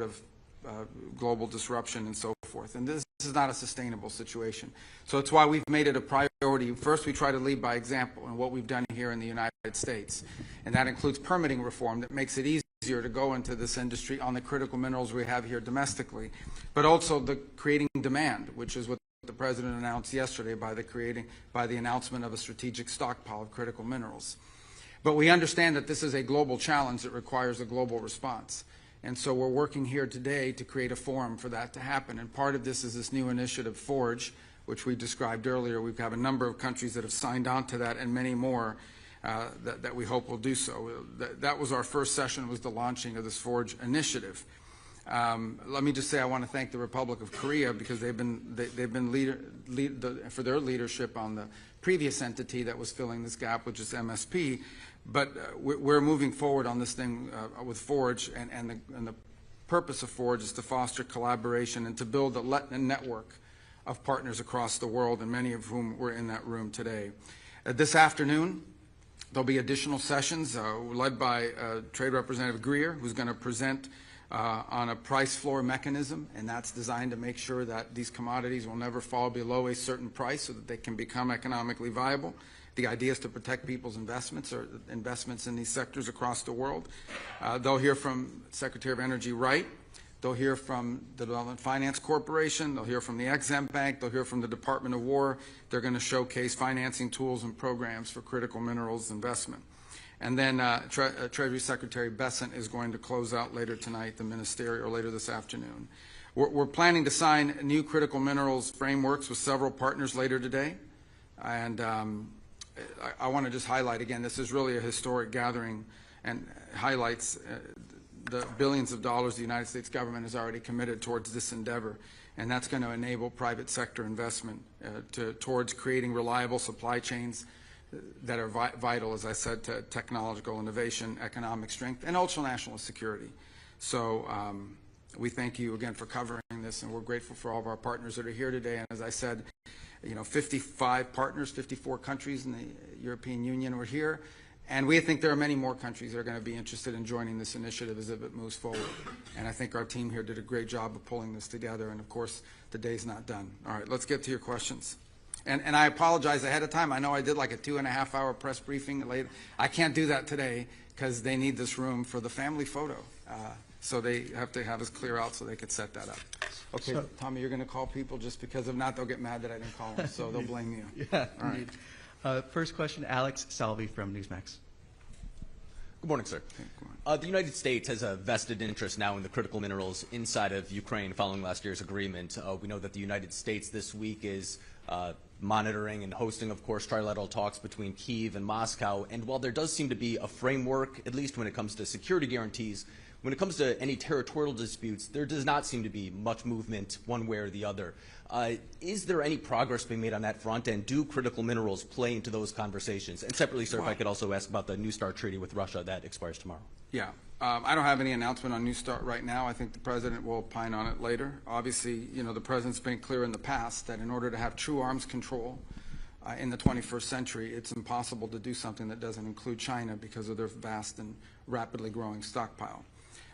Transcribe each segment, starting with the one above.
of global disruption and so forth. And this is not a sustainable situation. So it's why we've made it a priority. First, we try to lead by example in what we've done here in the United States. And that includes permitting reform that makes it easier to go into this industry on the critical minerals we have here domestically, but also the creating demand, which is what the President announced yesterday by the announcement of a strategic stockpile of critical minerals. But we understand that this is a global challenge that requires a global response. And so we're working here today to create a forum for that to happen. And part of this is this new initiative, Forge, which we described earlier. We have a number of countries that have signed on to that and many more that we hope will do so. That was our first session, was the launching of this Forge initiative. Let me just say I want to thank the Republic of Korea because they've been for their leadership on the previous entity that was filling this gap, which is MSP. But we're moving forward on this thing with Forge, and the purpose of Forge is to foster collaboration and to build a network of partners across the world, and many of whom were in that room today. This afternoon, there'll be additional sessions led by Trade Representative Greer, who's going to present on a price floor mechanism, and that's designed to make sure that these commodities will never fall below a certain price so that they can become economically viable. The idea is to protect people's investments or investments in these sectors across the world. They'll hear from Secretary of Energy Wright. They'll hear from the Development Finance Corporation. They'll hear from the Ex-Im Bank. They'll hear from the Department of War. They're going to showcase financing tools and programs for critical minerals investment. And then Treasury Secretary Bessent is going to close out later tonight, the ministerial, or later this afternoon. We're planning to sign new critical minerals frameworks with several partners later today. And I want to just highlight again, this is really a historic gathering and highlights the billions of dollars the United States government has already committed towards this endeavor. And that's going to enable private sector investment towards creating reliable supply chains that are vital, as I said, to technological innovation, economic strength, and also national security. So we thank you again for covering this, and we're grateful for all of our partners that are here today. And as I said, 55 partners, 54 countries in the European Union are here, and we think there are many more countries that are going to be interested in joining this initiative as it moves forward. And I think our team here did a great job of pulling this together, and of course, the day's not done. All right, let's get to your questions. And I apologize ahead of time. I know I did like a 2.5-hour press briefing late. I can't do that today because they need this room for the family photo. So they have to have us clear out so they could set that up. Okay, so, Tommy, you're going to call people just because if not, they'll get mad that I didn't call them, so they'll blame you. Yeah, all right. First question, Alex Salvi from Newsmax. Good morning, sir. The United States has a vested interest now in the critical minerals inside of Ukraine following last year's agreement. We know that the United States this week is monitoring and hosting, of course, trilateral talks between Kyiv and Moscow. And while there does seem to be a framework, at least when it comes to security guarantees, when it comes to any territorial disputes, there does not seem to be much movement one way or the other. Is there any progress being made on that front, and do critical minerals play into those conversations? And separately, sir, if I could also ask about the New START treaty with Russia that expires tomorrow. Yeah. I don't have any announcement on New START right now. I think the President will opine on it later. Obviously, the President's been clear in the past that in order to have true arms control in the 21st century, it's impossible to do something that doesn't include China because of their vast and rapidly growing stockpile.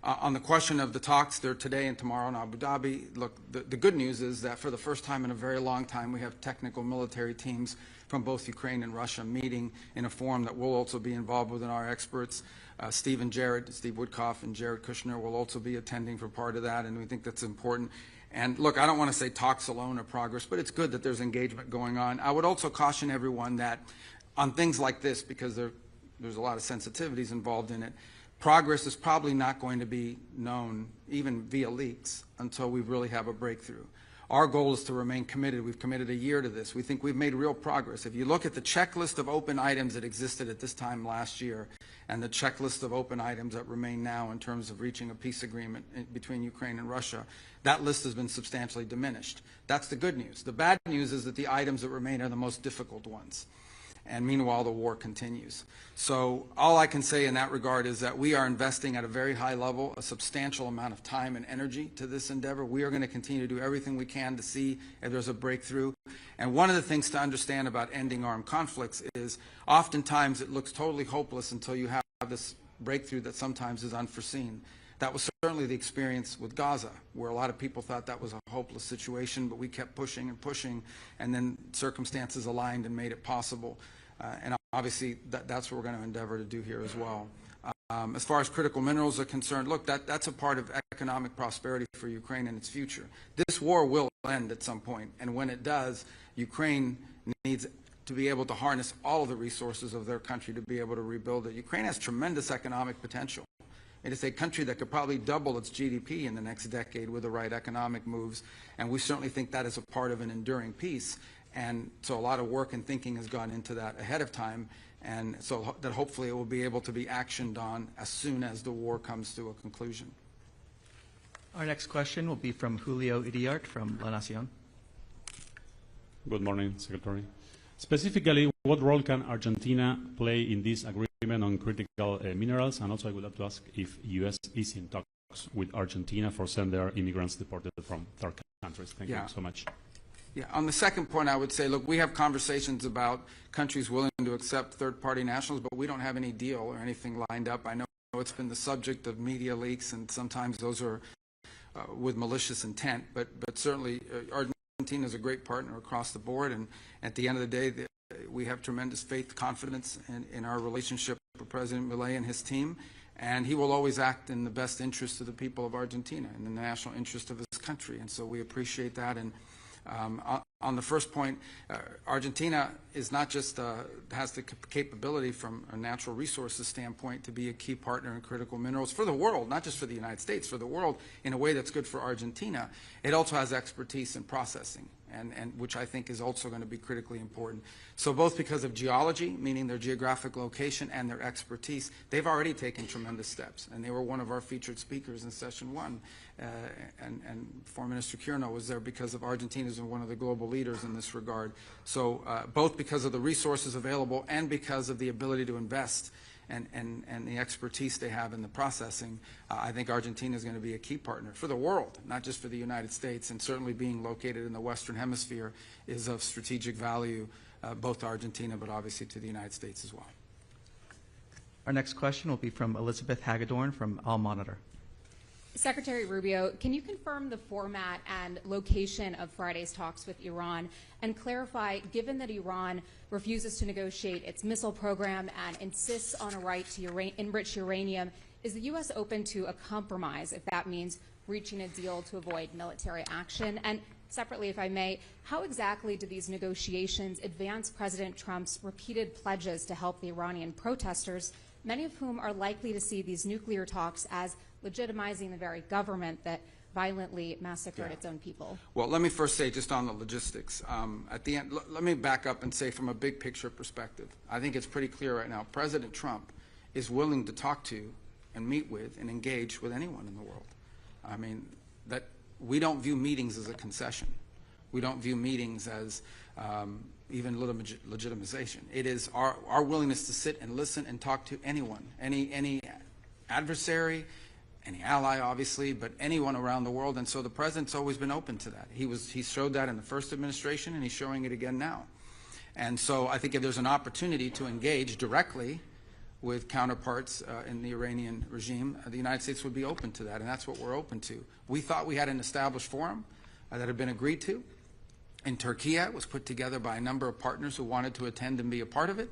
On the question of the talks, they're today and tomorrow in Abu Dhabi. Look, the good news is that for the first time in a very long time, we have technical military teams from both Ukraine and Russia meeting in a forum that we'll also be involved with, and our experts, Steve Woodcoff and Jared Kushner will also be attending for part of that, and we think that's important. And look, I don't want to say talks alone are progress, but it's good that there's engagement going on. I would also caution everyone that on things like this, because there's a lot of sensitivities involved in it, progress is probably not going to be known, even via leaks, until we really have a breakthrough. Our goal is to remain committed. We've committed a year to this. We think we've made real progress. If you look at the checklist of open items that existed at this time last year and the checklist of open items that remain now in terms of reaching a peace agreement between Ukraine and Russia, that list has been substantially diminished. That's the good news. The bad news is that the items that remain are the most difficult ones. And meanwhile, the war continues. So all I can say in that regard is that we are investing at a very high level a substantial amount of time and energy to this endeavor. We are going to continue to do everything we can to see if there's a breakthrough. And one of the things to understand about ending armed conflicts is oftentimes it looks totally hopeless until you have this breakthrough that sometimes is unforeseen. That was certainly the experience with Gaza, where a lot of people thought that was a hopeless situation, but we kept pushing and pushing, and then circumstances aligned and made it possible. And obviously, that's what we're going to endeavor to do here as well. As far as critical minerals are concerned, look, that's a part of economic prosperity for Ukraine and its future. This war will end at some point, and when it does, Ukraine needs to be able to harness all of the resources of their country to be able to rebuild it. Ukraine has tremendous economic potential. It is a country that could probably double its GDP in the next decade with the right economic moves, and we certainly think that is a part of an enduring peace. And so a lot of work and thinking has gone into that ahead of time, and so that hopefully it will be able to be actioned on as soon as the war comes to a conclusion. Our next question will be from Julio Iriart from La Nación. Good morning, Secretary. Specifically, what role can Argentina play in this agreement on critical minerals? And also I would like to ask if U.S. is in talks with Argentina for send their immigrants deported from third countries. Thank you so much. Yeah, on the second point, I would say, look, we have conversations about countries willing to accept third-party nationals, but we don't have any deal or anything lined up. I know it's been the subject of media leaks, and sometimes those are with malicious intent, but certainly Argentina is a great partner across the board, and at the end of the day, we have tremendous faith, confidence in our relationship with President Milei and his team, and he will always act in the best interest of the people of Argentina and the national interest of his country, and so we appreciate that. And on the first point, Argentina is not just has the capability from a natural resources standpoint to be a key partner in critical minerals for the world, not just for the United States, for the world in a way that's good for Argentina. It also has expertise in processing, and which I think is also going to be critically important. So both because of geology, meaning their geographic location, and their expertise, they've already taken tremendous steps, and they were one of our featured speakers in session one. And Foreign Minister Quirno was there because of Argentina's one of the global leaders in this regard. So both because of the resources available and because of the ability to invest and the expertise they have in the processing, I think Argentina is going to be a key partner for the world, not just for the United States, and certainly being located in the Western Hemisphere is of strategic value, both to Argentina, but obviously to the United States as well. Our next question will be from Elizabeth Hagedorn from Al Monitor. Secretary Rubio, can you confirm the format and location of Friday's talks with Iran and clarify, given that Iran refuses to negotiate its missile program and insists on a right to enrich uranium, is the U.S. open to a compromise if that means reaching a deal to avoid military action? And separately, if I may, how exactly do these negotiations advance President Trump's repeated pledges to help the Iranian protesters, many of whom are likely to see these nuclear talks as legitimizing the very government that violently massacred its own people? Well, let me first say just on the logistics. At the end, let me back up and say from a big picture perspective, I think it's pretty clear right now, President Trump is willing to talk to and meet with and engage with anyone in the world. I mean, that we don't view meetings as a concession. We don't view meetings as even legitimization. It is our willingness to sit and listen and talk to anyone, any adversary, any ally, obviously, but anyone around the world. And so the president's always been open to that. He showed that in the first administration, and he's showing it again now. And so I think if there's an opportunity to engage directly with counterparts in the Iranian regime, the United States would be open to that, and that's what we're open to. We thought we had an established forum that had been agreed to. In Turkey, it was put together by a number of partners who wanted to attend and be a part of it.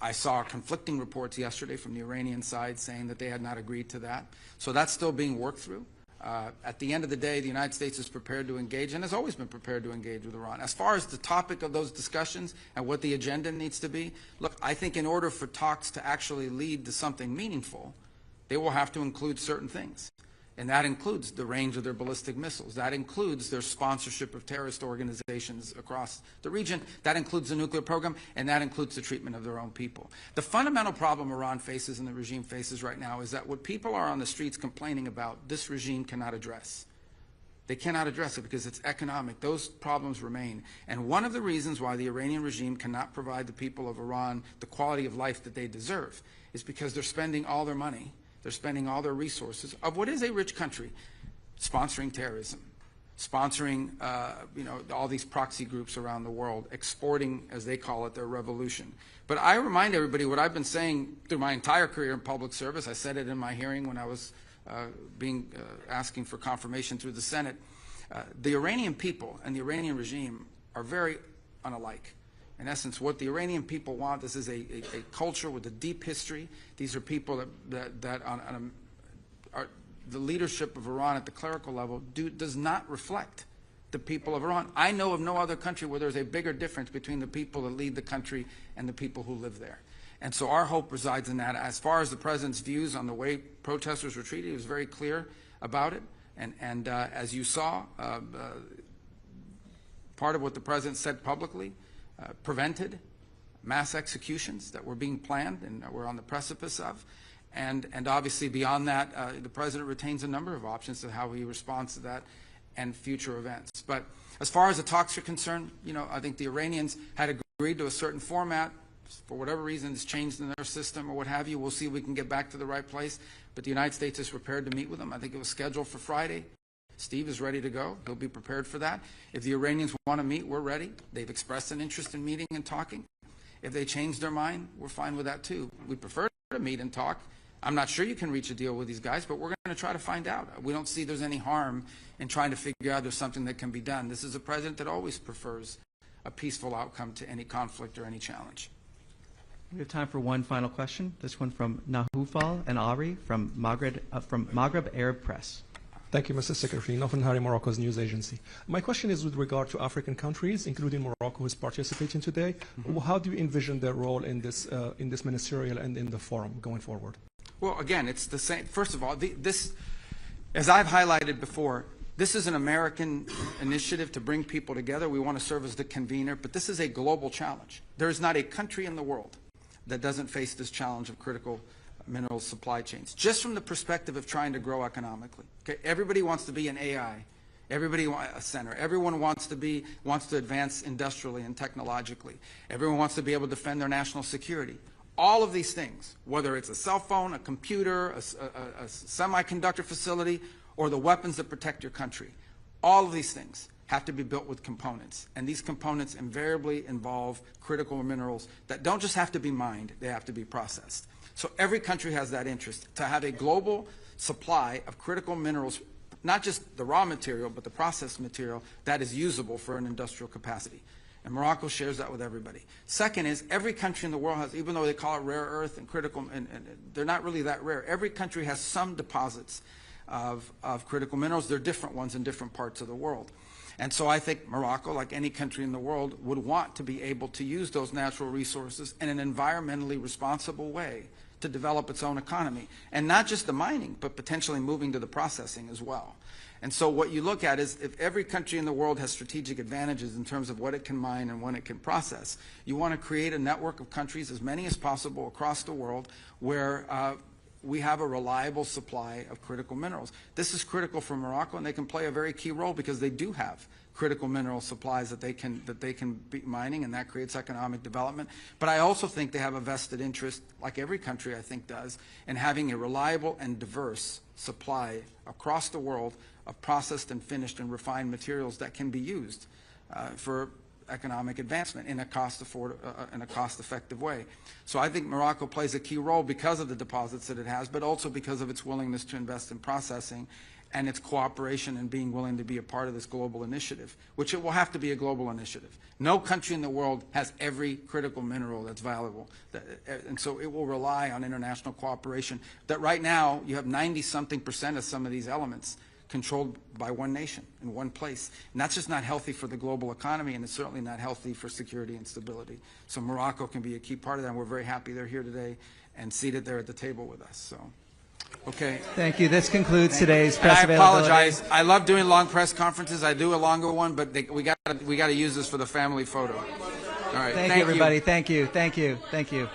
I saw conflicting reports yesterday from the Iranian side saying that they had not agreed to that. So that's still being worked through. At the end of the day, the United States is prepared to engage and has always been prepared to engage with Iran. As far as the topic of those discussions and what the agenda needs to be, look, I think in order for talks to actually lead to something meaningful, they will have to include certain things. And that includes the range of their ballistic missiles. That includes their sponsorship of terrorist organizations across the region. That includes the nuclear program, and that includes the treatment of their own people. The fundamental problem Iran faces and the regime faces right now is that what people are on the streets complaining about, this regime cannot address. They cannot address it because it's economic. Those problems remain. And one of the reasons why the Iranian regime cannot provide the people of Iran the quality of life that they deserve is because they're spending all their money, they're spending all their resources of what is a rich country sponsoring terrorism, sponsoring all these proxy groups around the world, exporting, as they call it, their revolution. But I remind everybody what I've been saying through my entire career in public service. I said it in my hearing when I was asking for confirmation through the Senate. The Iranian people and the Iranian regime are very unalike. In essence, what the Iranian people want, this is a culture with a deep history. These are people that are the leadership of Iran at the clerical level does not reflect the people of Iran. I know of no other country where there's a bigger difference between the people that lead the country and the people who live there. And so our hope resides in that. As far as the president's views on the way protesters were treated, he was very clear about it. And as you saw, part of what the president said publicly prevented mass executions that were being planned and that we're on the precipice of. And obviously beyond that, the president retains a number of options to how he responds to that and future events. But as far as the talks are concerned, I think the Iranians had agreed to a certain format. For whatever reason, it's changed in their system or what have you. We'll see if we can get back to the right place. But the United States is prepared to meet with them. I think it was scheduled for Friday. Steve is ready to go. He'll be prepared for that. If the Iranians want to meet, we're ready. They've expressed an interest in meeting and talking. If they change their mind, we're fine with that too. We prefer to meet and talk. I'm not sure you can reach a deal with these guys, but we're going to try to find out. We don't see there's any harm in trying to figure out there's something that can be done. This is a president that always prefers a peaceful outcome to any conflict or any challenge. We have time for one final question. This one from Nahoufal and Ari from Maghreb Arab Press. Thank you, Mr. Secretary. Nothing Hari, Morocco's news agency. My question is with regard to African countries, including Morocco, who is participating today. How do you envision their role in this ministerial and in the forum going forward? Well, again, it's the same. First of all, this, as I've highlighted before, this is an American initiative to bring people together. We want to serve as the convener, but this is a global challenge. There is not a country in the world that doesn't face this challenge of critical mineral supply chains, just from the perspective of trying to grow economically. Okay? Everybody wants to be an AI. Everybody wants a center. Everyone wants to advance industrially and technologically. Everyone wants to be able to defend their national security. All of these things, whether it's a cell phone, a computer, a semiconductor facility, or the weapons that protect your country, all of these things have to be built with components. And these components invariably involve critical minerals that don't just have to be mined, they have to be processed. So every country has that interest, to have a global supply of critical minerals, not just the raw material, but the processed material that is usable for an industrial capacity. And Morocco shares that with everybody. Second is, every country in the world has, even though they call it rare earth and critical, and they're not really that rare, every country has some deposits of critical minerals. They're different ones in different parts of the world. And so I think Morocco, like any country in the world, would want to be able to use those natural resources in an environmentally responsible way to develop its own economy. And not just the mining, but potentially moving to the processing as well. And so what you look at is, if every country in the world has strategic advantages in terms of what it can mine and when it can process, you want to create a network of countries, as many as possible across the world, where we have a reliable supply of critical minerals. This is critical for Morocco, and they can play a very key role because they do have critical mineral supplies that they can be mining, and that creates economic development. But I also think they have a vested interest, like every country I think does, in having a reliable and diverse supply across the world of processed and finished and refined materials that can be used for economic advancement in a cost-effective way. So I think Morocco plays a key role because of the deposits that it has, but also because of its willingness to invest in processing and its cooperation and being willing to be a part of this global initiative, which it will have to be a global initiative. No country in the world has every critical mineral that's valuable, and so it will rely on international cooperation. That right now, you have 90-something% of some of these elements controlled by one nation in one place. And that's just not healthy for the global economy, and it's certainly not healthy for security and stability. So Morocco can be a key part of that, and we're very happy they're here today and seated there at the table with us. So, okay. Thank you. This concludes today's press I availability. apologize. I love doing long press conferences. I do a longer one, but we got to use this for the family photo. All right. Thank you, everybody. Thank you. Thank you. Thank you.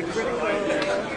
critical.